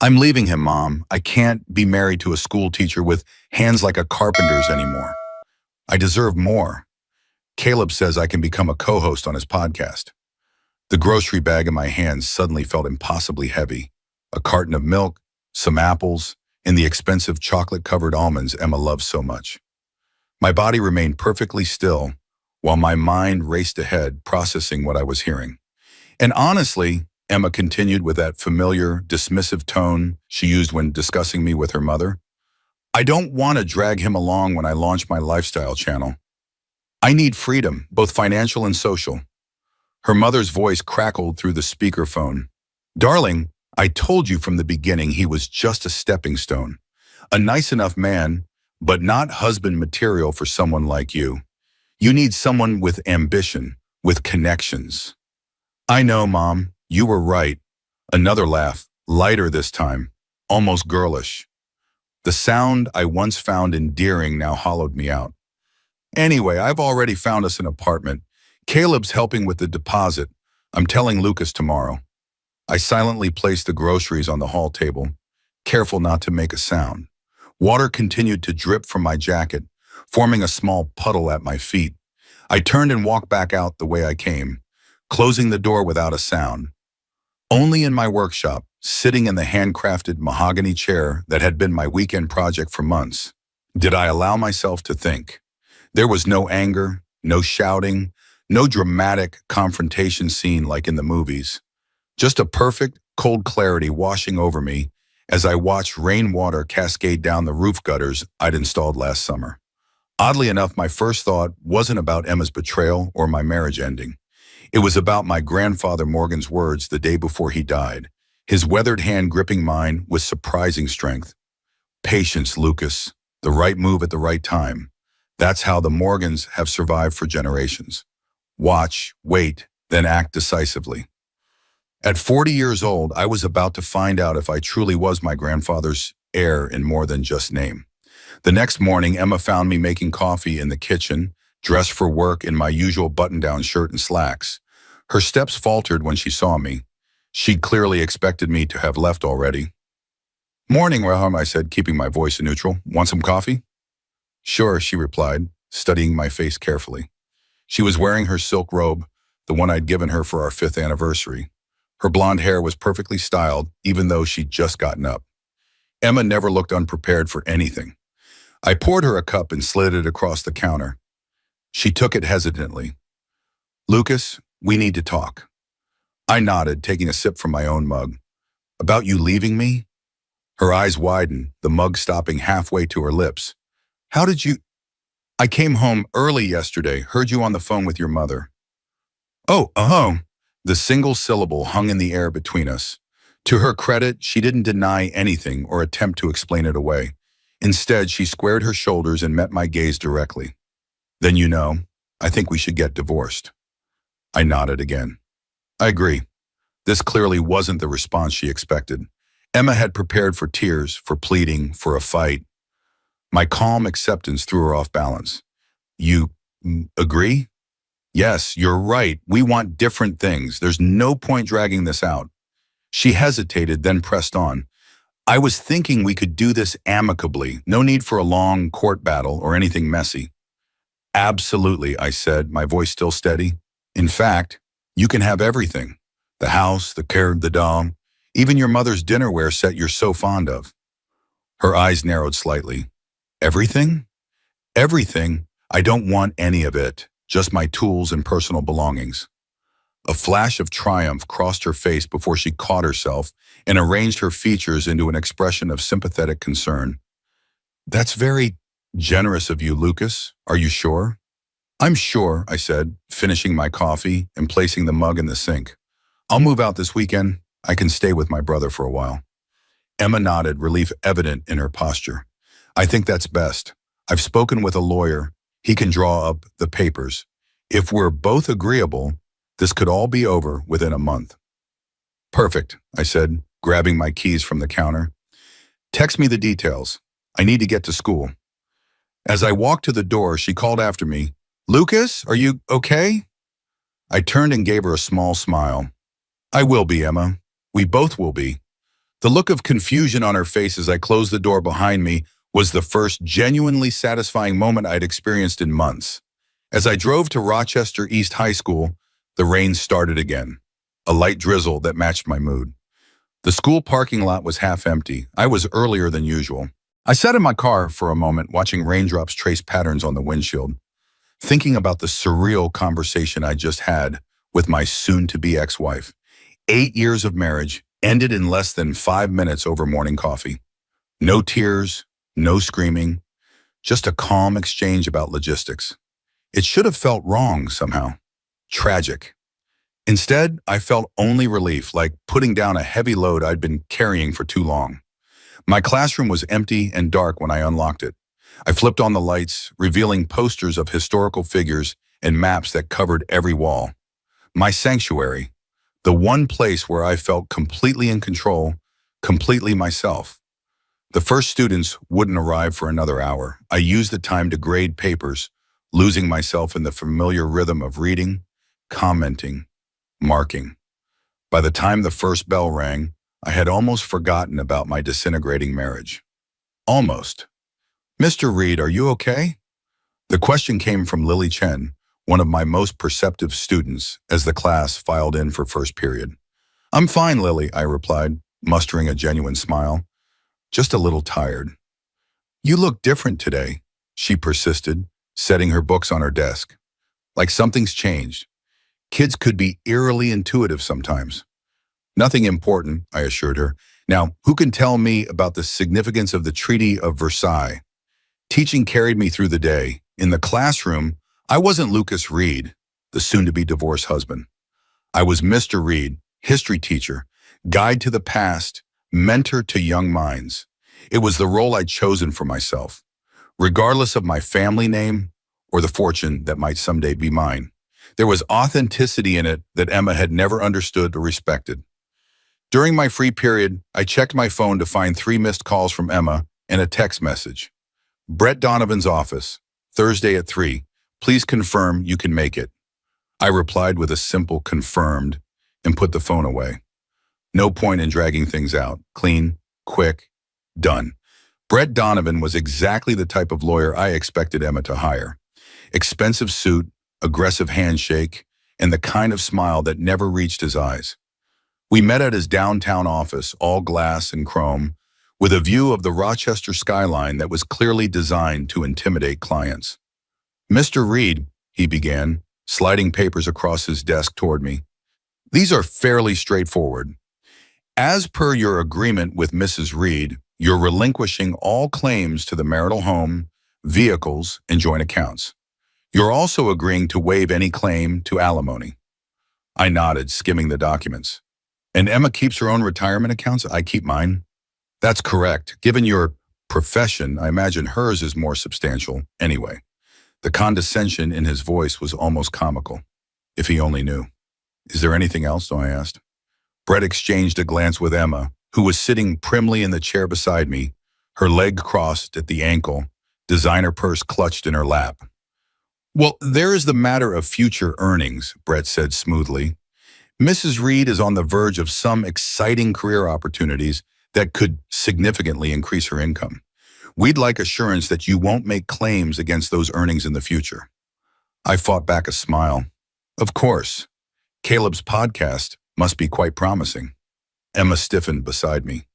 I'm leaving him, Mom. I can't be married to a school teacher with hands like a carpenter's anymore. I deserve more. Caleb says I can become a co-host on his podcast. The grocery bag in my hands suddenly felt impossibly heavy. A carton of milk, some apples, and the expensive chocolate-covered almonds Emma loves so much. My body remained perfectly still, while my mind raced ahead, processing what I was hearing. And honestly, Emma continued with that familiar, dismissive tone she used when discussing me with her mother, I don't want to drag him along when I launch my lifestyle channel. I need freedom, both financial and social. Her mother's voice crackled through the speakerphone. Darling, I told you from the beginning he was just a stepping stone. A nice enough man, but not husband material for someone like you. You need someone with ambition, with connections. I know, Mom, you were right. Another laugh, lighter this time, almost girlish. The sound I once found endearing now hollowed me out. Anyway, I've already found us an apartment. Caleb's helping with the deposit. I'm telling Lucas tomorrow. I silently placed the groceries on the hall table, careful not to make a sound. Water continued to drip from my jacket, forming a small puddle at my feet. I turned and walked back out the way I came, closing the door without a sound. Only in my workshop, sitting in the handcrafted mahogany chair that had been my weekend project for months, did I allow myself to think. There was no anger, no shouting, no dramatic confrontation scene like in the movies. Just a perfect, cold clarity washing over me as I watched rainwater cascade down the roof gutters I'd installed last summer. Oddly enough, my first thought wasn't about Emma's betrayal or my marriage ending. It was about my grandfather Morgan's words the day before he died, his weathered hand gripping mine with surprising strength. Patience, Lucas. The right move at the right time. That's how the Morgans have survived for generations. Watch, wait, then act decisively. At 40 years old, I was about to find out if I truly was my grandfather's heir in more than just name. The next morning, Emma found me making coffee in the kitchen, dressed for work in my usual button-down shirt and slacks. Her steps faltered when she saw me. She'd clearly expected me to have left already. Morning, Raham, I said, keeping my voice neutral. Want some coffee? Sure, she replied, studying my face carefully. She was wearing her silk robe, the one I'd given her for our 5th anniversary. Her blonde hair was perfectly styled, even though she'd just gotten up. Emma never looked unprepared for anything. I poured her a cup and slid it across the counter. She took it hesitantly. Lucas, we need to talk. I nodded, taking a sip from my own mug. About you leaving me? Her eyes widened, the mug stopping halfway to her lips. How did you... I came home early yesterday, heard you on the phone with your mother. Oh. The single syllable hung in the air between us. To her credit, she didn't deny anything or attempt to explain it away. Instead, she squared her shoulders and met my gaze directly. Then you know, I think we should get divorced. I nodded again. I agree. This clearly wasn't the response she expected. Emma had prepared for tears, for pleading, for a fight. My calm acceptance threw her off balance. You agree? Yes, you're right. We want different things. There's no point dragging this out. She hesitated, then pressed on. I was thinking we could do this amicably. No need for a long court battle or anything messy. Absolutely, I said, my voice still steady. In fact, you can have everything. The house, the car, the dog, even your mother's dinnerware set you're so fond of. Her eyes narrowed slightly. Everything? Everything. I don't want any of it. Just my tools and personal belongings. A flash of triumph crossed her face before she caught herself and arranged her features into an expression of sympathetic concern. That's very generous of you, Lucas. Are you sure? I'm sure, I said, finishing my coffee and placing the mug in the sink. I'll move out this weekend. I can stay with my brother for a while. Emma nodded, relief evident in her posture. I think that's best. I've spoken with a lawyer. He can draw up the papers. If we're both agreeable, this could all be over within a month. Perfect, I said, grabbing my keys from the counter. Text me the details. I need to get to school. As I walked to the door, she called after me, Lucas, are you okay? I turned and gave her a small smile. I will be, Emma. We both will be. The look of confusion on her face as I closed the door behind me was the first genuinely satisfying moment I'd experienced in months. As I drove to Rochester East High School, the rain started again, a light drizzle that matched my mood. The school parking lot was half empty. I was earlier than usual. I sat in my car for a moment, watching raindrops trace patterns on the windshield, thinking about the surreal conversation I just had with my soon-to-be ex-wife. 8 years of marriage ended in less than 5 minutes over morning coffee. No tears, no screaming, just a calm exchange about logistics. It should have felt wrong somehow, tragic. Instead, I felt only relief, like putting down a heavy load I'd been carrying for too long. My classroom was empty and dark when I unlocked it. I flipped on the lights, revealing posters of historical figures and maps that covered every wall. My sanctuary, the one place where I felt completely in control, completely myself. The first students wouldn't arrive for another hour. I used the time to grade papers, losing myself in the familiar rhythm of reading, commenting, marking. By the time the first bell rang, I had almost forgotten about my disintegrating marriage. Almost. "Mr. Reed, are you okay?" The question came from Lily Chen, one of my most perceptive students, as the class filed in for first period. "I'm fine, Lily," I replied, mustering a genuine smile. "Just a little tired." "You look different today," she persisted, setting her books on her desk. "Like something's changed." Kids could be eerily intuitive sometimes. "Nothing important," I assured her. "Now, who can tell me about the significance of the Treaty of Versailles?" Teaching carried me through the day. In the classroom, I wasn't Lucas Reed, the soon-to-be divorced husband. I was Mr. Reed, history teacher, guide to the past, mentor to young minds. It was the role I'd chosen for myself, regardless of my family name or the fortune that might someday be mine. There was authenticity in it that Emma had never understood or respected. During my free period, I checked my phone to find 3 missed calls from Emma and a text message. "Brett Donovan's office, Thursday at 3. Please confirm you can make it." I replied with a simple "confirmed" and put the phone away. No point in dragging things out. Clean, quick, done. Brett Donovan was exactly the type of lawyer I expected Emma to hire. Expensive suit, aggressive handshake, and the kind of smile that never reached his eyes. We met at his downtown office, all glass and chrome, with a view of the Rochester skyline that was clearly designed to intimidate clients. "Mr. Reed," he began, sliding papers across his desk toward me. "These are fairly straightforward. As per your agreement with Mrs. Reed, you're relinquishing all claims to the marital home, vehicles, and joint accounts. You're also agreeing to waive any claim to alimony." I nodded, skimming the documents. "And Emma keeps her own retirement accounts? I keep mine?" "That's correct. Given your profession, I imagine hers is more substantial anyway." The condescension in his voice was almost comical. If he only knew. "Is there anything else?" I asked. Brett exchanged a glance with Emma, who was sitting primly in the chair beside me, her leg crossed at the ankle, designer purse clutched in her lap. "Well, there is the matter of future earnings," Brett said smoothly. "Mrs. Reed is on the verge of some exciting career opportunities that could significantly increase her income. We'd like assurance that you won't make claims against those earnings in the future." I fought back a smile. "Of course. Caleb's podcast must be quite promising." Emma stiffened beside me.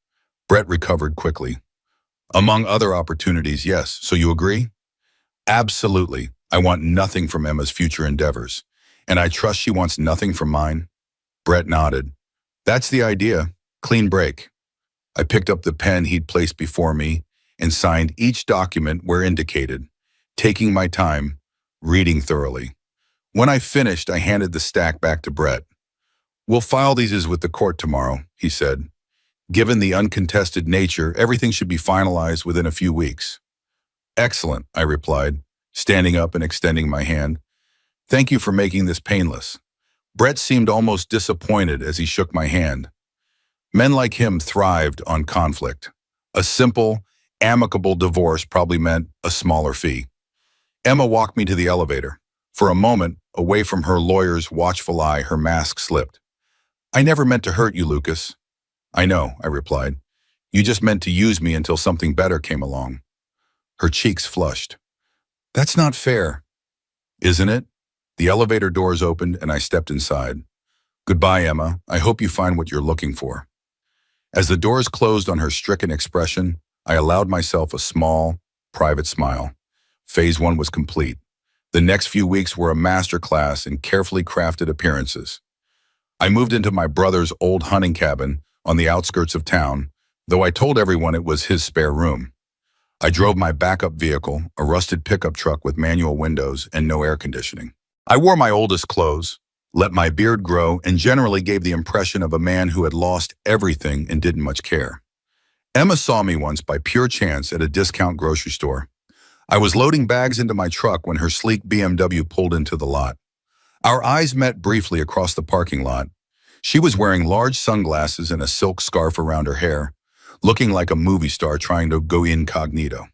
Brett recovered quickly. "Among other opportunities, yes. So you agree?" "Absolutely. I want nothing from Emma's future endeavors. And I trust she wants nothing from mine." Brett nodded. "That's the idea. Clean break." I picked up the pen he'd placed before me and signed each document where indicated, taking my time, reading thoroughly. When I finished, I handed the stack back to Brett. "We'll file these with the court tomorrow," he said. "Given the uncontested nature, everything should be finalized within a few weeks." "Excellent," I replied, standing up and extending my hand. "Thank you for making this painless." Brett seemed almost disappointed as he shook my hand. Men like him thrived on conflict. A simple, amicable divorce probably meant a smaller fee. Emma walked me to the elevator. For a moment, away from her lawyer's watchful eye, her mask slipped. "I never meant to hurt you, Lucas." I know, I replied. You just meant to use me until something better came along. Her cheeks flushed. That's not fair, isn't it? The elevator doors opened and I stepped inside. Goodbye, Emma. I hope you find what you're looking for. As the doors closed on her stricken expression, I allowed myself a small, private smile. Phase 1 was complete. The next few weeks were a masterclass in carefully crafted appearances. I moved into my brother's old hunting cabin on the outskirts of town, though I told everyone it was his spare room. I drove my backup vehicle, a rusted pickup truck with manual windows and no air conditioning. I wore my oldest clothes, let my beard grow, and generally gave the impression of a man who had lost everything and didn't much care. Emma saw me once by pure chance at a discount grocery store. I was loading bags into my truck when her sleek BMW pulled into the lot. Our eyes met briefly across the parking lot. She was wearing large sunglasses and a silk scarf around her hair, looking like a movie star trying to go incognito.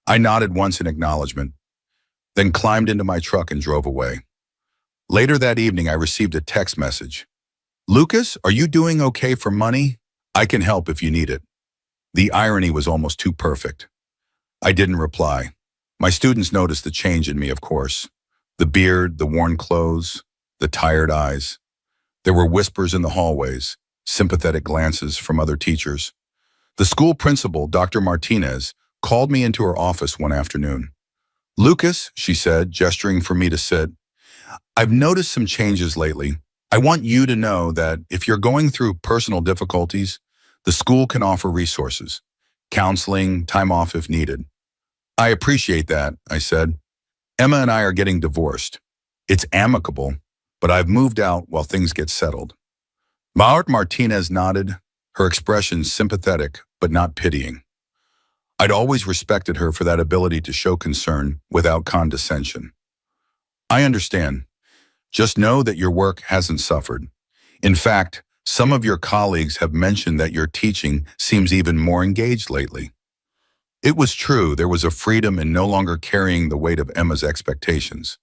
I nodded once in acknowledgement, then climbed into my truck and drove away. Later that evening, I received a text message. Lucas, are you doing okay for money? I can help if you need it. The irony was almost too perfect. I didn't reply. My students noticed the change in me, of course. The beard, the worn clothes, the tired eyes. There were whispers in the hallways, sympathetic glances from other teachers. The school principal, Dr. Martinez, called me into her office one afternoon. Lucas, she said, gesturing for me to sit, I've noticed some changes lately. I want you to know that if you're going through personal difficulties, the school can offer resources, counseling, time off if needed. I appreciate that, I said. Emma and I are getting divorced. It's amicable, but I've moved out while things get settled. Martinez nodded, her expression sympathetic but not pitying. I'd always respected her for that ability to show concern without condescension. I understand. Just know that your work hasn't suffered. In fact, some of your colleagues have mentioned that your teaching seems even more engaged lately. It was true, there was a freedom in no longer carrying the weight of Emma's expectations.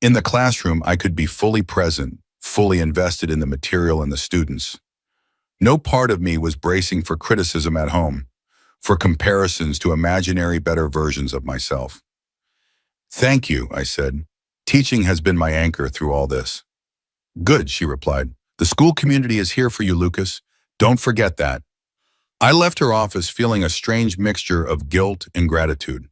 In the classroom, I could be fully present, fully invested in the material and the students. No part of me was bracing for criticism at home, for comparisons to imaginary better versions of myself. Thank you, I said. Teaching has been my anchor through all this. Good, she replied. The school community is here for you, Lucas. Don't forget that. I left her office feeling a strange mixture of guilt and gratitude.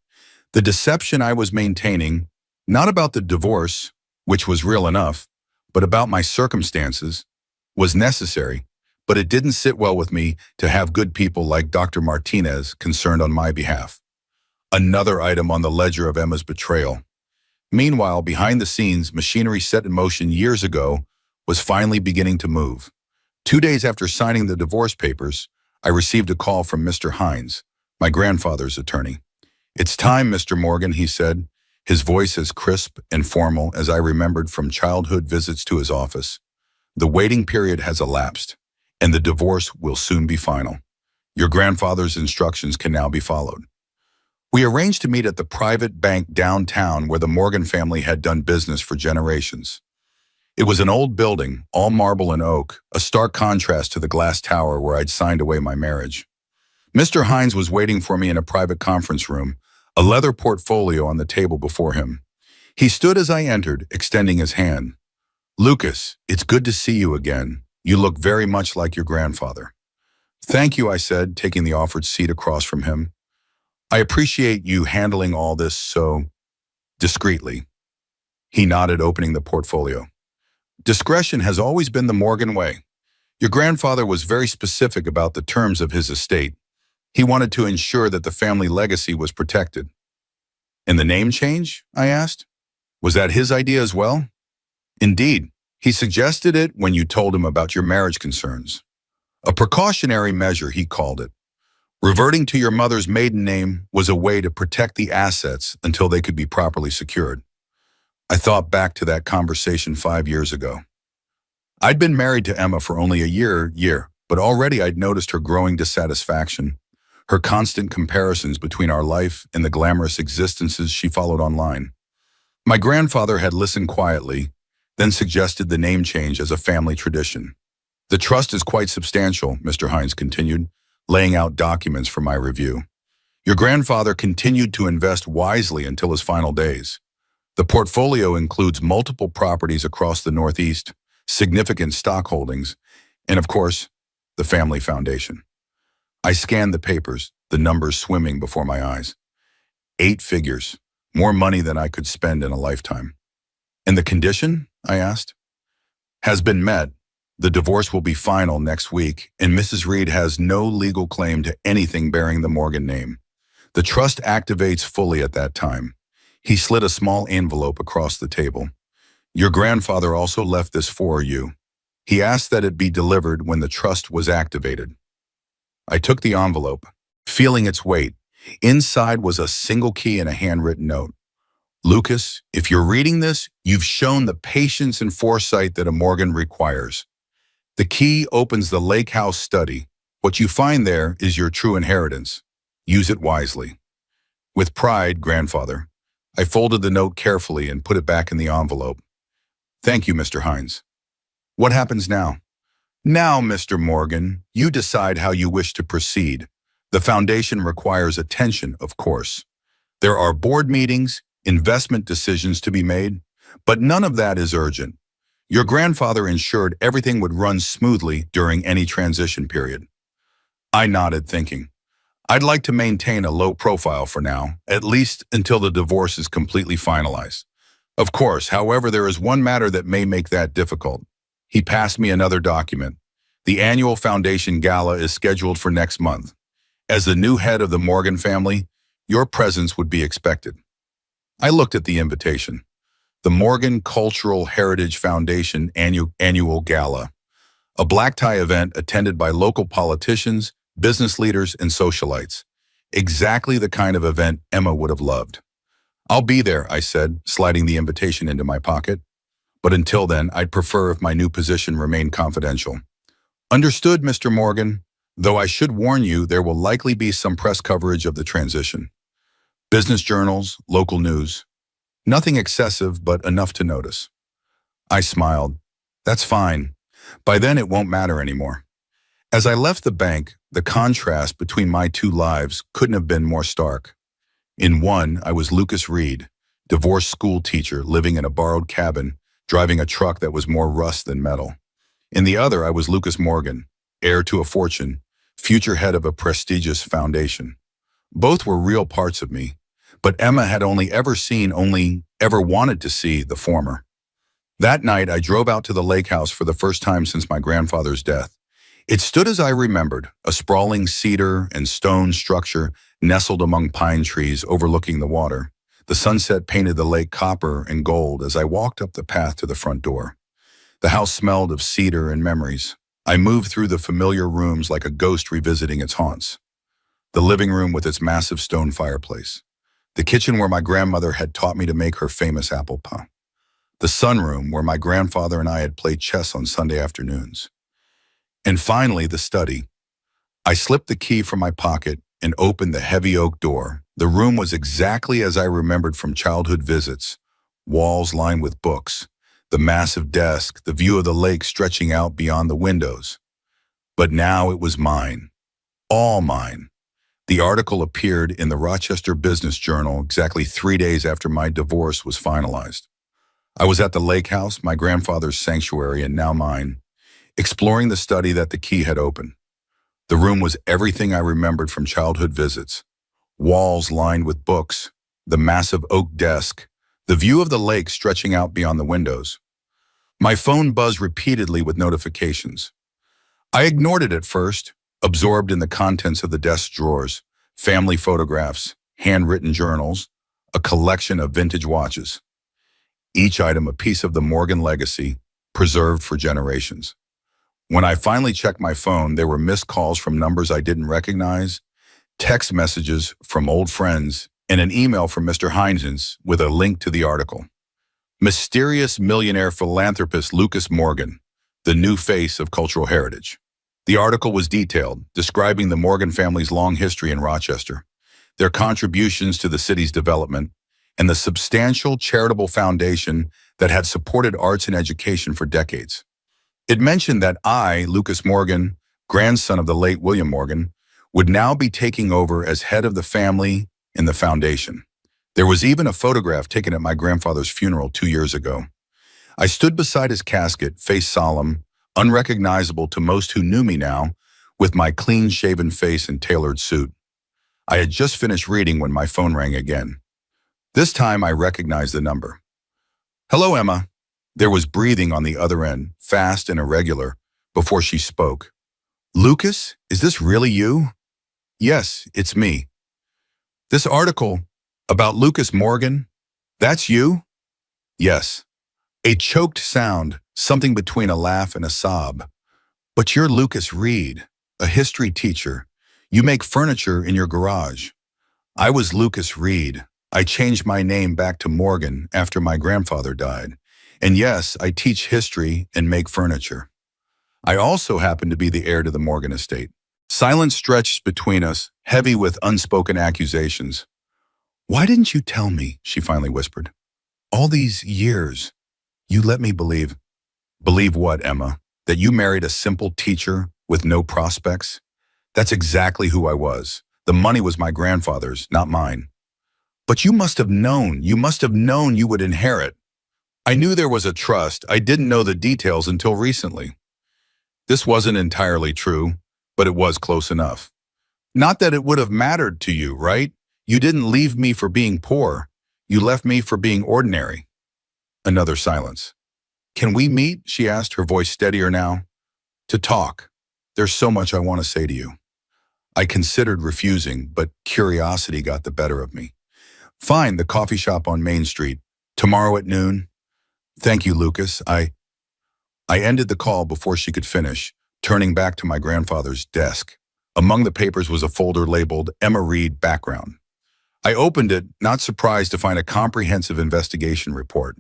The deception I was maintaining, not about the divorce, which was real enough, but about my circumstances, was necessary, but it didn't sit well with me to have good people like Dr. Martinez concerned on my behalf. Another item on the ledger of Emma's betrayal. Meanwhile, behind the scenes, machinery set in motion years ago was finally beginning to move. 2 days after signing the divorce papers, I received a call from Mr. Hines, my grandfather's attorney. It's time, Mr. Morgan, he said, his voice as crisp and formal as I remembered from childhood visits to his office. The waiting period has elapsed, and the divorce will soon be final. Your grandfather's instructions can now be followed. We arranged to meet at the private bank downtown where the Morgan family had done business for generations. It was an old building, all marble and oak, a stark contrast to the glass tower where I'd signed away my marriage. Mr. Hines was waiting for me in a private conference room, a leather portfolio on the table before him. He stood as I entered, extending his hand. Lucas, it's good to see you again. You look very much like your grandfather. Thank you, I said, taking the offered seat across from him. I appreciate you handling all this so discreetly. He nodded, opening the portfolio. Discretion has always been the Morgan way. Your grandfather was very specific about the terms of his estate. He wanted to ensure that the family legacy was protected. And the name change? I asked. Was that his idea as well? Indeed. He suggested it when you told him about your marriage concerns. A precautionary measure, he called it. Reverting to your mother's maiden name was a way to protect the assets until they could be properly secured. I thought back to that conversation 5 years ago. I'd been married to Emma for only a year, but already I'd noticed her growing dissatisfaction, her constant comparisons between our life and the glamorous existences she followed online. My grandfather had listened quietly, then suggested the name change as a family tradition. The trust is quite substantial, Mr. Hines continued, laying out documents for my review. Your grandfather continued to invest wisely until his final days. The portfolio includes multiple properties across the Northeast, significant stock holdings, and of course, the family foundation. I scanned the papers, the numbers swimming before my eyes. 8 figures, more money than I could spend in a lifetime. And the condition, I asked, has been met. The divorce will be final next week, and Mrs. Reed has no legal claim to anything bearing the Morgan name. The trust activates fully at that time. He slid a small envelope across the table. Your grandfather also left this for you. He asked that it be delivered when the trust was activated. I took the envelope, feeling its weight. Inside was a single key and a handwritten note. Lucas, if you're reading this, you've shown the patience and foresight that a Morgan requires. The key opens the lake house study. What you find there is your true inheritance. Use it wisely. With pride, grandfather, I folded the note carefully and put it back in the envelope. Thank you, Mr. Hines. What happens now? Now, Mr. Morgan, you decide how you wish to proceed. The foundation requires attention, of course. There are board meetings, investment decisions to be made, but none of that is urgent. Your grandfather ensured everything would run smoothly during any transition period. I nodded, thinking, I'd like to maintain a low profile for now, at least until the divorce is completely finalized. Of course, however, there is one matter that may make that difficult. He passed me another document. The annual foundation gala is scheduled for next month. As the new head of the Morgan family, your presence would be expected. I looked at the invitation. The Morgan Cultural Heritage Foundation annual gala, a black tie event attended by local politicians, business leaders, and socialites. Exactly the kind of event Emma would have loved. I'll be there, I said, sliding the invitation into my pocket. But until then, I'd prefer if my new position remained confidential. Understood, Mr. Morgan, though I should warn you there will likely be some press coverage of the transition. Business journals, local news. Nothing excessive, but enough to notice. I smiled. That's fine. By then it won't matter anymore. As I left the bank, the contrast between my two lives couldn't have been more stark. In one, I was Lucas Reed, divorced school teacher living in a borrowed cabin, driving a truck that was more rust than metal. In the other, I was Lucas Morgan, heir to a fortune, future head of a prestigious foundation. Both were real parts of me, but Emma had only ever wanted to see the former. That night, I drove out to the lake house for the first time since my grandfather's death. It stood as I remembered, a sprawling cedar and stone structure nestled among pine trees overlooking the water. The sunset painted the lake copper and gold as I walked up the path to the front door. The house smelled of cedar and memories. I moved through the familiar rooms like a ghost revisiting its haunts. The living room with its massive stone fireplace. The kitchen where my grandmother had taught me to make her famous apple pie. The sunroom where my grandfather and I had played chess on Sunday afternoons. And finally, the study. I slipped the key from my pocket and opened the heavy oak door. The room was exactly as I remembered from childhood visits. Walls lined with books, the massive desk, the view of the lake stretching out beyond the windows. But now it was mine. All mine. The article appeared in the Rochester Business Journal exactly 3 days after my divorce was finalized. I was at the lake house, my grandfather's sanctuary and now mine, exploring the study that the key had opened. The room was everything I remembered from childhood visits. Walls lined with books, the massive oak desk, the view of the lake stretching out beyond the windows. My phone buzzed repeatedly with notifications. I ignored it at first, absorbed in the contents of the desk drawers, family photographs, handwritten journals, a collection of vintage watches. Each item a piece of the Morgan legacy, preserved for generations. When I finally checked my phone, there were missed calls from numbers I didn't recognize, text messages from old friends, and an email from Mr. Hines with a link to the article. Mysterious millionaire philanthropist Lucas Morgan, the new face of cultural heritage. The article was detailed, describing the Morgan family's long history in Rochester, their contributions to the city's development, and the substantial charitable foundation that had supported arts and education for decades. It mentioned that I, Lucas Morgan, grandson of the late William Morgan, would now be taking over as head of the family in the foundation. There was even a photograph taken at my grandfather's funeral 2 years ago. I stood beside his casket, face solemn, unrecognizable to most who knew me now, with my clean-shaven face and tailored suit. I had just finished reading when my phone rang again. This time I recognized the number. "Hello, Emma." There was breathing on the other end, fast and irregular, before she spoke. "Lucas, is this really you?" "Yes, it's me." "This article about Lucas Morgan, that's you?" "Yes." A choked sound, something between a laugh and a sob. "But you're Lucas Reed, a history teacher. You make furniture in your garage." "I was Lucas Reed. I changed my name back to Morgan after my grandfather died. And yes, I teach history and make furniture. I also happen to be the heir to the Morgan estate." Silence stretched between us, heavy with unspoken accusations. "Why didn't you tell me?" she finally whispered. "All these years, you let me believe." "Believe what, Emma? That you married a simple teacher with no prospects? That's exactly who I was. The money was my grandfather's, not mine." "But you must have known you would inherit." "I knew there was a trust. I didn't know the details until recently." This wasn't entirely true, but it was close enough. "Not that it would have mattered to you, right? You didn't leave me for being poor. You left me for being ordinary." Another silence. "Can we meet?" she asked, her voice steadier now. "To talk. There's so much I want to say to you." I considered refusing, but curiosity got the better of me. "Fine, the coffee shop on Main Street. Tomorrow at noon." "Thank you, Lucas. I ended the call before she could finish, turning back to my grandfather's desk. Among the papers was a folder labeled Emma Reed Background. I opened it, not surprised to find a comprehensive investigation report.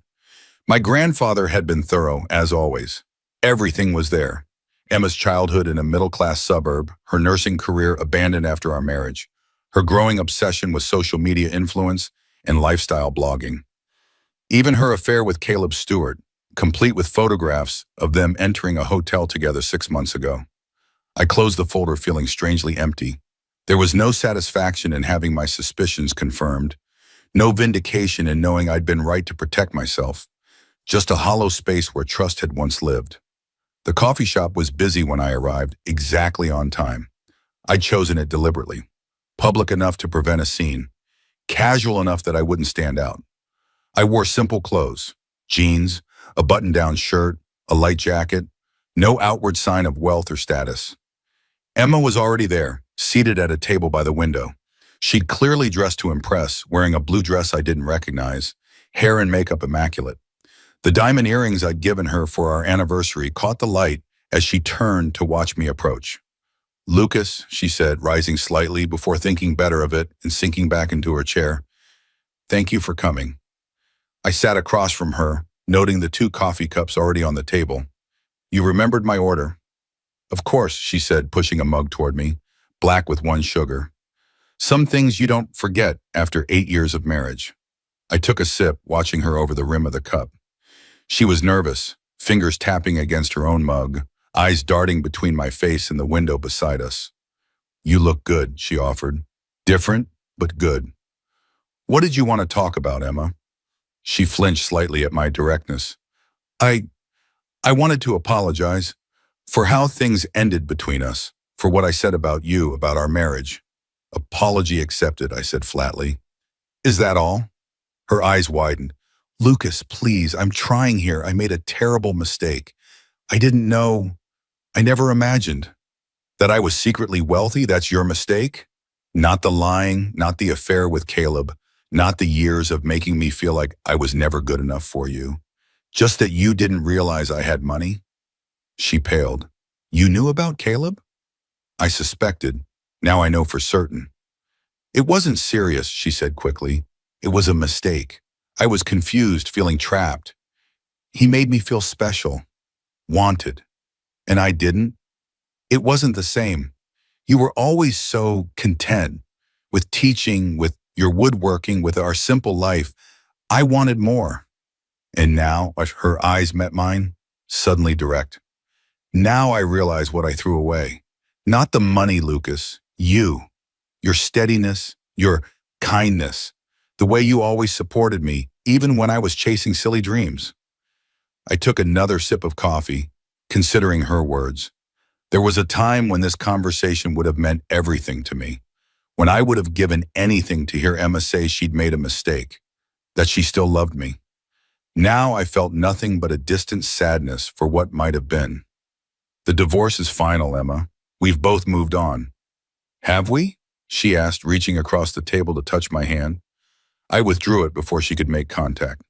My grandfather had been thorough, as always. Everything was there. Emma's childhood in a middle-class suburb, her nursing career abandoned after our marriage, her growing obsession with social media influence and lifestyle blogging. Even her affair with Caleb Stewart, complete with photographs of them entering a hotel together 6 months ago. I closed the folder feeling strangely empty. There was no satisfaction in having my suspicions confirmed, no vindication in knowing I'd been right to protect myself, just a hollow space where trust had once lived. The coffee shop was busy when I arrived, exactly on time. I'd chosen it deliberately, public enough to prevent a scene, casual enough that I wouldn't stand out. I wore simple clothes, jeans, a button-down shirt, a light jacket, no outward sign of wealth or status. Emma was already there, seated at a table by the window. She'd clearly dressed to impress, wearing a blue dress I didn't recognize, hair and makeup immaculate. The diamond earrings I'd given her for our anniversary caught the light as she turned to watch me approach. "Lucas," she said, rising slightly before thinking better of it and sinking back into her chair. "Thank you for coming." I sat across from her, noting the 2 coffee cups already on the table. "You remembered my order?" "Of course," she said, pushing a mug toward me, black with 1 sugar. "Some things you don't forget after 8 years of marriage." I took a sip, watching her over the rim of the cup. She was nervous, fingers tapping against her own mug, eyes darting between my face and the window beside us. "You look good," she offered. "Different, but good." "What did you want to talk about, Emma?" She flinched slightly at my directness. I wanted to apologize for how things ended between us, for what I said about you, about our marriage." "Apology accepted," I said flatly. "Is that all?" Her eyes widened. "Lucas, please, I'm trying here. I made a terrible mistake. I didn't know, I never imagined." "That I was secretly wealthy, that's your mistake? Not the lying, not the affair with Caleb, not the years of making me feel like I was never good enough for you. Just that you didn't realize I had money?" She paled. "You knew about Caleb?" "I suspected. Now I know for certain." "It wasn't serious," she said quickly. "It was a mistake. I was confused, feeling trapped. He made me feel special, wanted, and I didn't. It wasn't the same. You were always so content with teaching, with your woodworking, with our simple life. I wanted more." And now, as her eyes met mine, suddenly direct. Now I realize what I threw away. Not the money, Lucas. You. Your steadiness, your kindness, the way you always supported me, even when I was chasing silly dreams. I took another sip of coffee, considering her words. There was a time when this conversation would have meant everything to me, when I would have given anything to hear Emma say she'd made a mistake, that she still loved me. Now I felt nothing but a distant sadness for what might have been. The divorce is final, Emma. We've both moved on. Have we? She asked, reaching across the table to touch my hand. I withdrew it before she could make contact.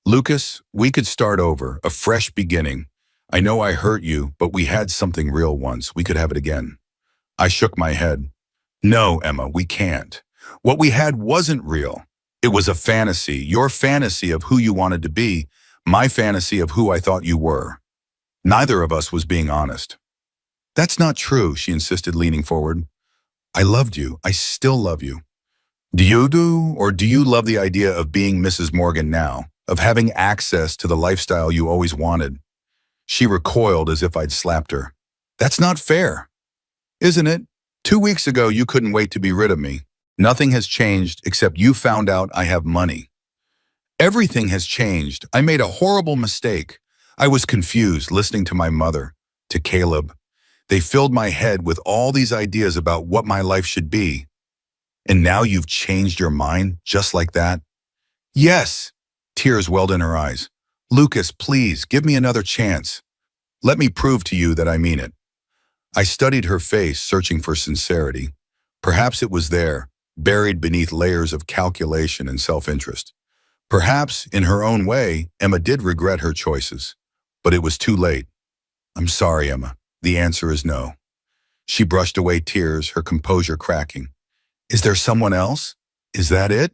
Lucas, we could start over, a fresh beginning. I know I hurt you, but we had something real once. We could have it again. I shook my head. No, Emma, we can't. What we had wasn't real. It was a fantasy, your fantasy of who you wanted to be, my fantasy of who I thought you were. Neither of us was being honest. That's not true, she insisted, leaning forward. I loved you. I still love you. Do you do, or do you love the idea of being Mrs. Morgan now, of having access to the lifestyle you always wanted? She recoiled as if I'd slapped her. That's not fair. Isn't it? 2 weeks ago, you couldn't wait to be rid of me. Nothing has changed except you found out I have money. Everything has changed. I made a horrible mistake. I was confused listening to my mother, to Caleb. They filled my head with all these ideas about what my life should be. And now you've changed your mind just like that? Yes. Tears welled in her eyes. Lucas, please, give me another chance. Let me prove to you that I mean it. I studied her face, searching for sincerity. Perhaps it was there, buried beneath layers of calculation and self-interest. Perhaps, in her own way, Emma did regret her choices. But it was too late. I'm sorry, Emma. The answer is no. She brushed away tears, her composure cracking. Is there someone else? Is that it?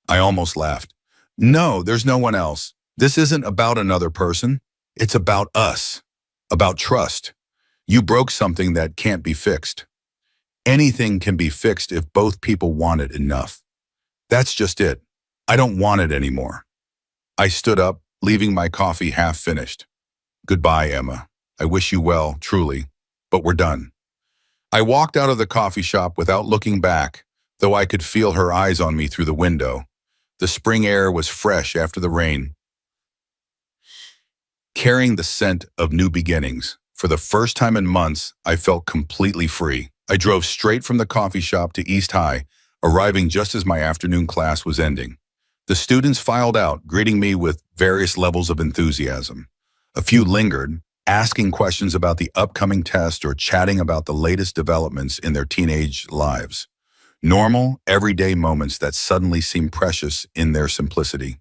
I almost laughed. No, there's no one else. This isn't about another person. It's about us. About trust. You broke something that can't be fixed. Anything can be fixed if both people want it enough. That's just it. I don't want it anymore. I stood up, leaving my coffee half finished. Goodbye, Emma. I wish you well, truly, but we're done. I walked out of the coffee shop without looking back, though I could feel her eyes on me through the window. The spring air was fresh after the rain, carrying the scent of new beginnings. For the first time in months, I felt completely free. I drove straight from the coffee shop to East High, arriving just as my afternoon class was ending. The students filed out, greeting me with various levels of enthusiasm. A few lingered, asking questions about the upcoming test or chatting about the latest developments in their teenage lives. Normal, everyday moments that suddenly seemed precious in their simplicity.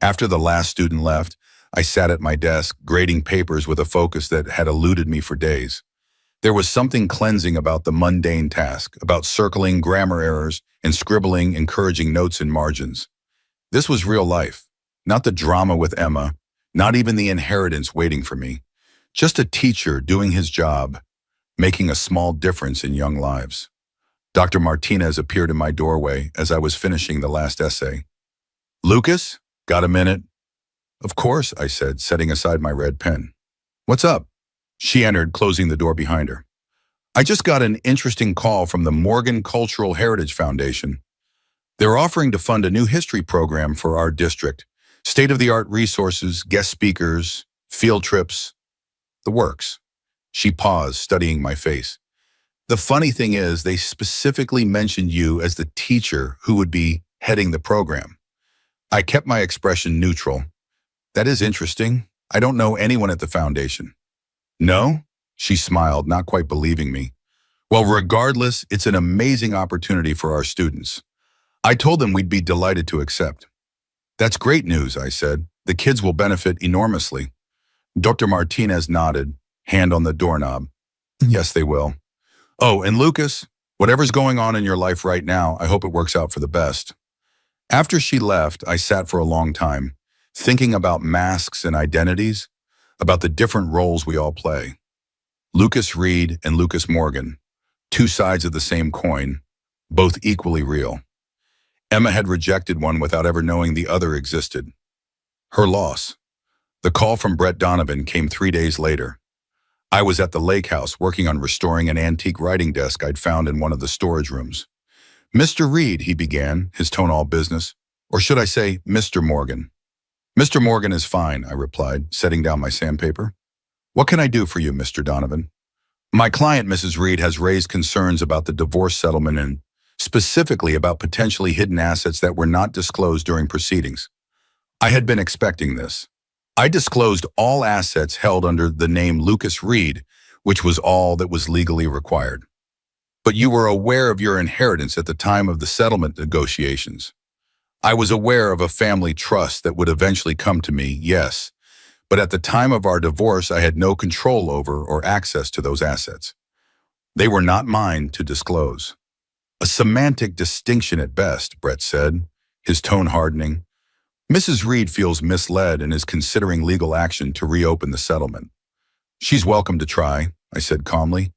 After the last student left, I sat at my desk, grading papers with a focus that had eluded me for days. There was something cleansing about the mundane task, about circling grammar errors and scribbling encouraging notes in margins. This was real life, not the drama with Emma, not even the inheritance waiting for me. Just a teacher doing his job, making a small difference in young lives. Dr. Martinez appeared in my doorway as I was finishing the last essay. Lucas, got a minute? Of course, I said, setting aside my red pen. What's up? She entered, closing the door behind her. I just got an interesting call from the Morgan Cultural Heritage Foundation. They're offering to fund a new history program for our district. State-of-the-art resources, guest speakers, field trips, the works. She paused, studying my face. The funny thing is, they specifically mentioned you as the teacher who would be heading the program. I kept my expression neutral. That is interesting. I don't know anyone at the foundation. No? She smiled, not quite believing me. Well, regardless, it's an amazing opportunity for our students. I told them we'd be delighted to accept. That's great news, I said. The kids will benefit enormously. Dr. Martinez nodded, hand on the doorknob. Yes, they will. Oh, and Lucas, whatever's going on in your life right now, I hope it works out for the best. After she left, I sat for a long time, thinking about masks and identities, about the different roles we all play. Lucas Reed and Lucas Morgan, two sides of the same coin, both equally real. Emma had rejected one without ever knowing the other existed. Her loss. The call from Brett Donovan came 3 days later. I was at the lake house working on restoring an antique writing desk I'd found in one of the storage rooms. "Mr. Reed," he began, his tone all business. Or should I say, Mr. Morgan? "Mr. Morgan is fine," I replied, setting down my sandpaper. "What can I do for you, Mr. Donovan?" "My client, Mrs. Reed, has raised concerns about the divorce settlement and specifically about potentially hidden assets that were not disclosed during proceedings." I had been expecting this. I disclosed all assets held under the name Lucas Reed, which was all that was legally required. "But you were aware of your inheritance at the time of the settlement negotiations." "I was aware of a family trust that would eventually come to me, yes. But at the time of our divorce, I had no control over or access to those assets. They were not mine to disclose." "A semantic distinction at best," Brett said, his tone hardening. "Mrs. Reed feels misled and is considering legal action to reopen the settlement." "She's welcome to try," I said calmly.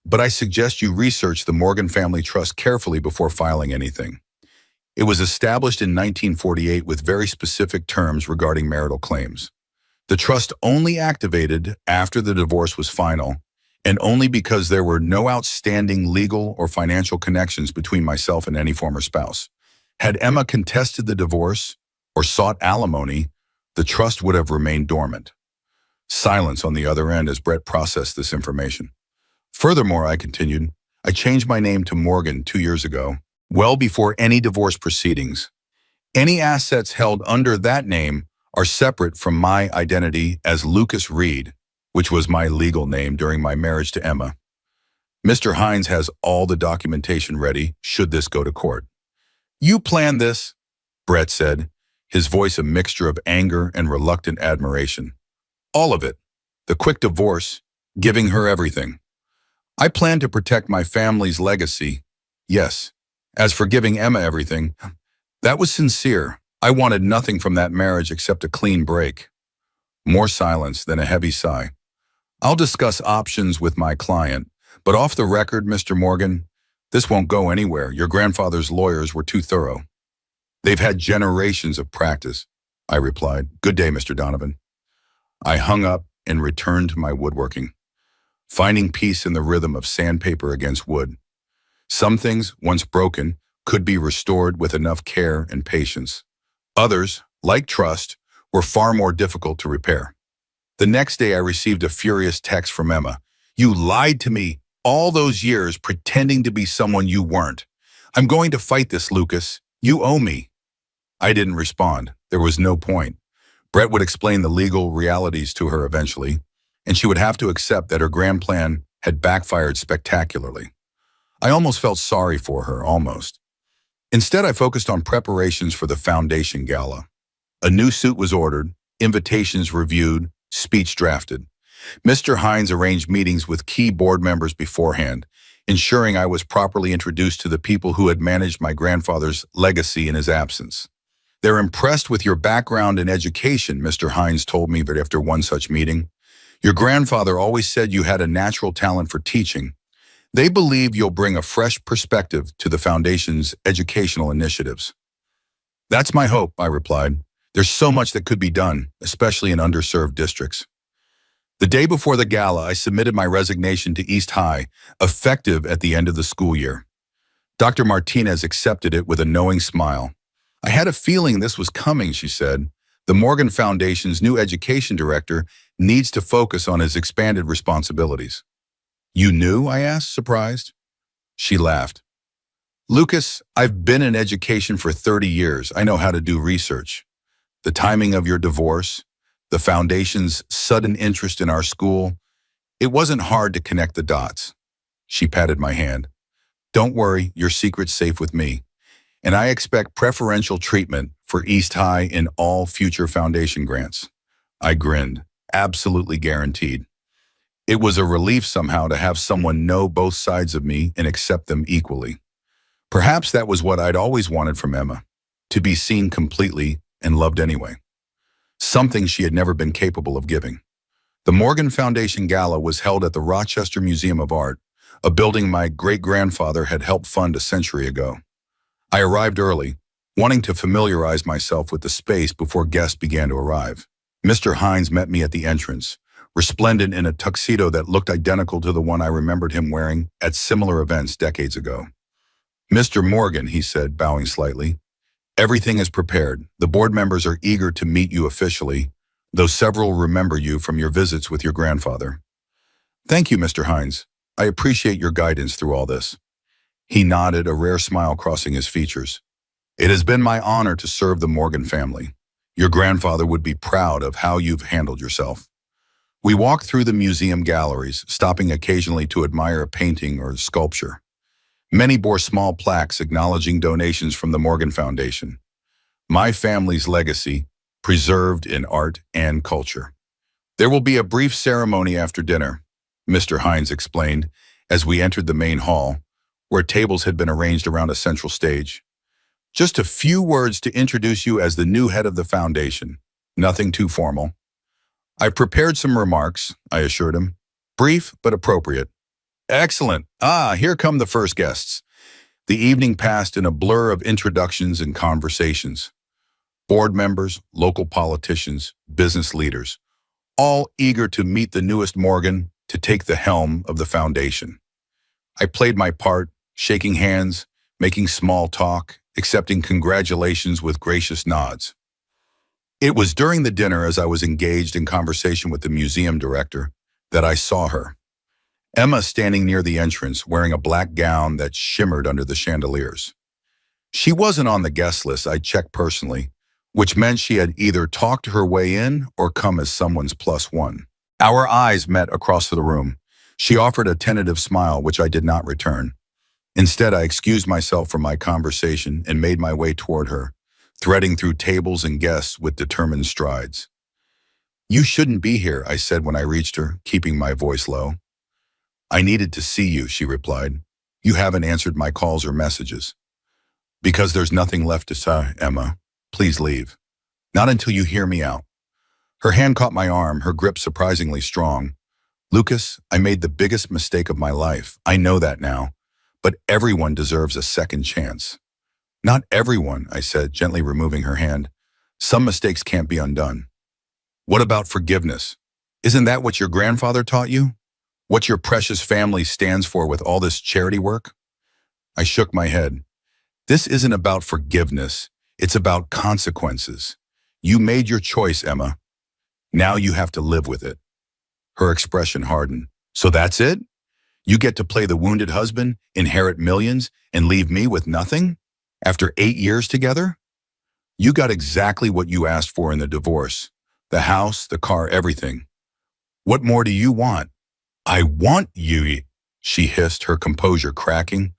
"But I suggest you research the Morgan Family Trust carefully before filing anything. It was established in 1948 with very specific terms regarding marital claims. The trust only activated after the divorce was final, and only because there were no outstanding legal or financial connections between myself and any former spouse. Had Emma contested the divorce or sought alimony, the trust would have remained dormant." Silence on the other end as Brett processed this information. "Furthermore," I continued, "I changed my name to Morgan 2 years ago, well before any divorce proceedings. Any assets held under that name are separate from my identity as Lucas Reed, which was my legal name during my marriage to Emma. Mr. Hines has all the documentation ready should this go to court." "You planned this," Brett said, his voice a mixture of anger and reluctant admiration. "All of it. The quick divorce, giving her everything. I planned to protect my family's legacy, yes. As for giving Emma everything, that was sincere. I wanted nothing from that marriage except a clean break." More silence, then a heavy sigh. "I'll discuss options with my client, but off the record, Mr. Morgan, this won't go anywhere. Your grandfather's lawyers were too thorough." "They've had generations of practice," I replied. "Good day, Mr. Donovan." I hung up and returned to my woodworking, finding peace in the rhythm of sandpaper against wood. Some things, once broken, could be restored with enough care and patience. Others, like trust, were far more difficult to repair. The next day I received a furious text from Emma. "You lied to me all those years pretending to be someone you weren't. I'm going to fight this, Lucas. You owe me." I didn't respond. There was no point. Brett would explain the legal realities to her eventually, and she would have to accept that her grand plan had backfired spectacularly. I almost felt sorry for her, almost. Instead, I focused on preparations for the foundation gala. A new suit was ordered, invitations reviewed, speech drafted. Mr. Hines arranged meetings with key board members beforehand, ensuring I was properly introduced to the people who had managed my grandfather's legacy in his absence. "They're impressed with your background and education," Mr. Hines told me after one such meeting. "Your grandfather always said you had a natural talent for teaching. They believe you'll bring a fresh perspective to the Foundation's educational initiatives." "That's my hope," I replied. "There's so much that could be done, especially in underserved districts." The day before the gala, I submitted my resignation to East High, effective at the end of the school year. Dr. Martinez accepted it with a knowing smile. "I had a feeling this was coming," she said. "The Morgan Foundation's new education director needs to focus on his expanded responsibilities." "You knew?" I asked, surprised. She laughed. "Lucas, I've been in education for 30 years. I know how to do research. The timing of your divorce, the Foundation's sudden interest in our school, it wasn't hard to connect the dots." She patted my hand. "Don't worry, your secret's safe with me. And I expect preferential treatment for East High in all future Foundation grants." I grinned. Absolutely guaranteed. It was a relief somehow to have someone know both sides of me and accept them equally. Perhaps that was what I'd always wanted from Emma, to be seen completely and loved anyway. Something she had never been capable of giving. The Morgan Foundation Gala was held at the Rochester Museum of Art, a building my great-grandfather had helped fund a century ago. I arrived early, wanting to familiarize myself with the space before guests began to arrive. Mr. Hines met me at the entrance, resplendent in a tuxedo that looked identical to the one I remembered him wearing at similar events decades ago. "Mr. Morgan," he said, bowing slightly, "everything is prepared. The board members are eager to meet you officially, though several remember you from your visits with your grandfather." "Thank you, Mr. Hines. I appreciate your guidance through all this." He nodded, a rare smile crossing his features. "It has been my honor to serve the Morgan family. Your grandfather would be proud of how you've handled yourself." We walked through the museum galleries, stopping occasionally to admire a painting or sculpture. Many bore small plaques acknowledging donations from the Morgan Foundation. My family's legacy, preserved in art and culture. "There will be a brief ceremony after dinner," Mr. Hines explained as we entered the main hall, where tables had been arranged around a central stage. "Just a few words to introduce you as the new head of the foundation. Nothing too formal." "I prepared some remarks," I assured him. "Brief but appropriate." "Excellent. Here come the first guests." The evening passed in a blur of introductions and conversations. Board members, local politicians, business leaders, all eager to meet the newest Morgan to take the helm of the foundation. I played my part, shaking hands, making small talk, accepting congratulations with gracious nods. It was during the dinner, as I was engaged in conversation with the museum director, that I saw her. Emma standing near the entrance, wearing a black gown that shimmered under the chandeliers. She wasn't on the guest list I'd checked personally, which meant she had either talked her way in or come as someone's plus one. Our eyes met across the room. She offered a tentative smile, which I did not return. Instead, I excused myself from my conversation and made my way toward her, threading through tables and guests with determined strides. "You shouldn't be here," I said when I reached her, keeping my voice low. "I needed to see you," she replied. "You haven't answered my calls or messages." "Because there's nothing left to say, Emma. Please leave. Not until you hear me out." Her hand caught my arm, her grip surprisingly strong. "Lucas, I made the biggest mistake of my life. I know that now. But everyone deserves a second chance." "Not everyone," I said, gently removing her hand. "Some mistakes can't be undone." "What about forgiveness? Isn't that what your grandfather taught you? What your precious family stands for with all this charity work?" I shook my head. "This isn't about forgiveness. It's about consequences. You made your choice, Emma. Now you have to live with it." Her expression hardened. "So that's it? You get to play the wounded husband, inherit millions, and leave me with nothing? After 8 years together? You got exactly what you asked for in the divorce. The house, the car, everything. What more do you want?" "I want you," she hissed, her composure cracking.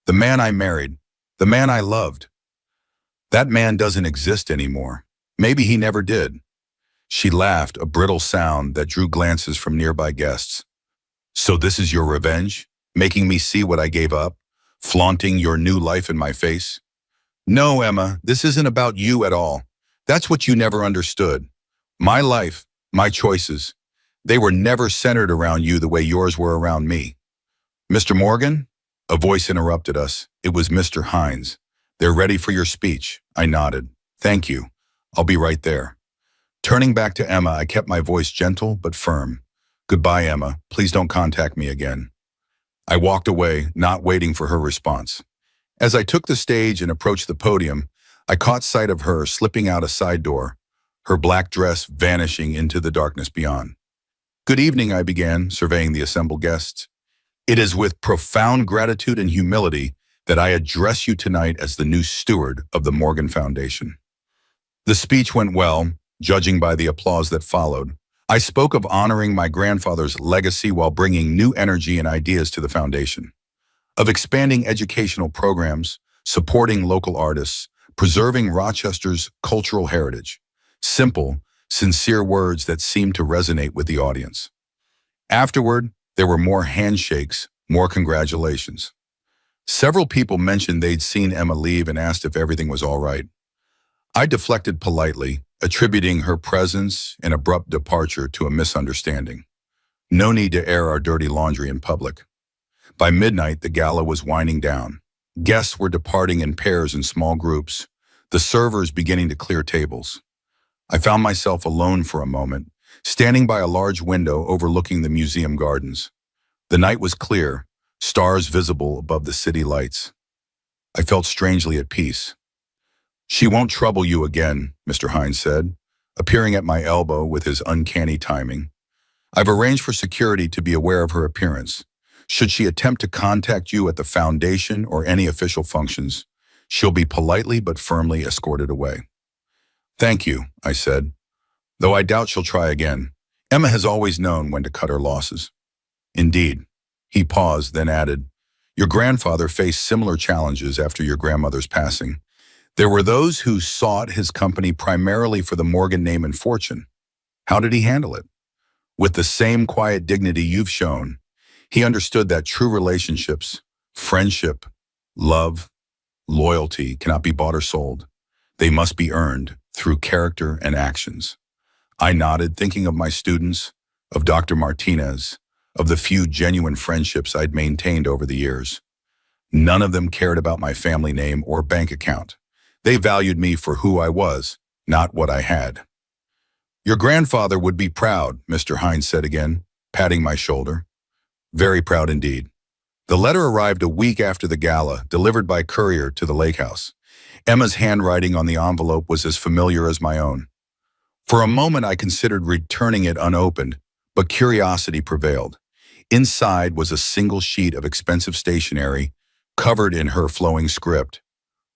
"The man I married, the man I loved. That man doesn't exist anymore. Maybe he never did." She laughed, a brittle sound that drew glances from nearby guests. "So this is your revenge? Making me see what I gave up? Flaunting your new life in my face?" "No, Emma, this isn't about you at all. That's what you never understood. My life, my choices, they were never centered around you the way yours were around me." "Mr. Morgan?" A voice interrupted us. It was Mr. Hines. "They're ready for your speech." I nodded. "Thank you. I'll be right there." Turning back to Emma, I kept my voice gentle but firm. "Goodbye, Emma. Please don't contact me again." I walked away, not waiting for her response. As I took the stage and approached the podium, I caught sight of her slipping out a side door, her black dress vanishing into the darkness beyond. "Good evening," I began, surveying the assembled guests. "It is with profound gratitude and humility that I address you tonight as the new steward of the Morgan Foundation." The speech went well, judging by the applause that followed. I spoke of honoring my grandfather's legacy while bringing new energy and ideas to the foundation, of expanding educational programs, supporting local artists, preserving Rochester's cultural heritage. Simple, sincere words that seemed to resonate with the audience. Afterward, there were more handshakes, more congratulations. Several people mentioned they'd seen Emma leave and asked if everything was all right. I deflected politely, attributing her presence and abrupt departure to a misunderstanding. No need to air our dirty laundry in public. By midnight, the gala was winding down. Guests were departing in pairs and small groups, the servers beginning to clear tables. I found myself alone for a moment, standing by a large window overlooking the museum gardens. The night was clear, stars visible above the city lights. I felt strangely at peace. "She won't trouble you again," Mr. Hines said, appearing at my elbow with his uncanny timing. "I've arranged for security to be aware of her appearance. Should she attempt to contact you at the foundation or any official functions, she'll be politely but firmly escorted away." "Thank you," I said, though I doubt she'll try again. Emma has always known when to cut her losses. "Indeed." He paused, then added, "Your grandfather faced similar challenges after your grandmother's passing. There were those who sought his company primarily for the Morgan name and fortune. How did he handle it? With the same quiet dignity you've shown. He understood that true relationships, friendship, love, loyalty cannot be bought or sold. They must be earned through character and actions." I nodded, thinking of my students, of Dr. Martinez, of the few genuine friendships I'd maintained over the years. None of them cared about my family name or bank account. They valued me for who I was, not what I had. "Your grandfather would be proud," Mr. Hines said again, patting my shoulder. "Very proud indeed." The letter arrived a week after the gala, delivered by courier to the lake house. Emma's handwriting on the envelope was as familiar as my own. For a moment I considered returning it unopened, but curiosity prevailed. Inside was a single sheet of expensive stationery, covered in her flowing script.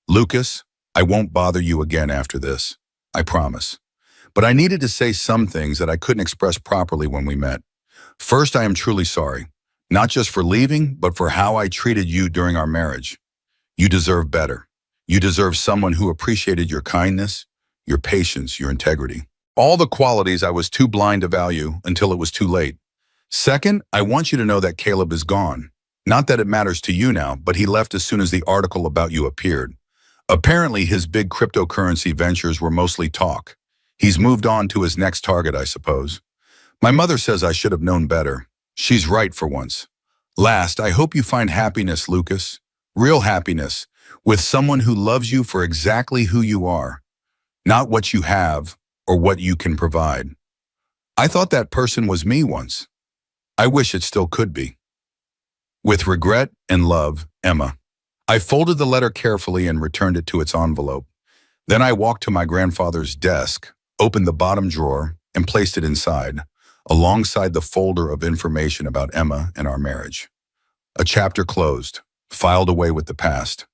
"Lucas, I won't bother you again after this. I promise." But I needed to say some things that I couldn't express properly when we met. First, I am truly sorry, not just for leaving, but for how I treated you during our marriage. You deserve better. You deserve someone who appreciated your kindness, your patience, your integrity. All the qualities I was too blind to value until it was too late. Second, I want you to know that Caleb is gone. Not that it matters to you now, but he left as soon as the article about you appeared. Apparently, his big cryptocurrency ventures were mostly talk. He's moved on to his next target, I suppose. My mother says I should have known better. She's right for once. Last, I hope you find happiness, Lucas. Real happiness, with someone who loves you for exactly who you are, not what you have or what you can provide. I thought that person was me once. I wish it still could be. With regret and love, Emma. I folded the letter carefully and returned it to its envelope. Then I walked to my grandfather's desk, opened the bottom drawer, and placed it inside, alongside the folder of information about Emma and our marriage. A chapter closed, filed away with the past.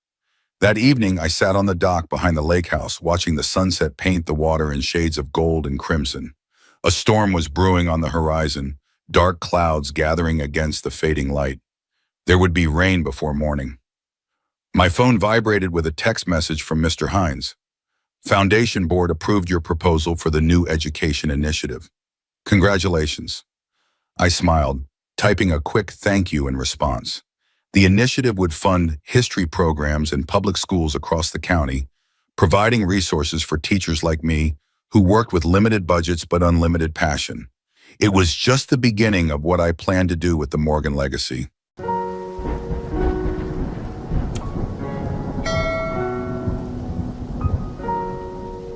That evening, I sat on the dock behind the lake house, watching the sunset paint the water in shades of gold and crimson. A storm was brewing on the horizon, dark clouds gathering against the fading light. There would be rain before morning. My phone vibrated with a text message from Mr. Hines. "Foundation Board approved your proposal for the new education initiative. Congratulations." I smiled, typing a quick thank you in response. The initiative would fund history programs in public schools across the county, providing resources for teachers like me who worked with limited budgets but unlimited passion. It was just the beginning of what I planned to do with the Morgan legacy.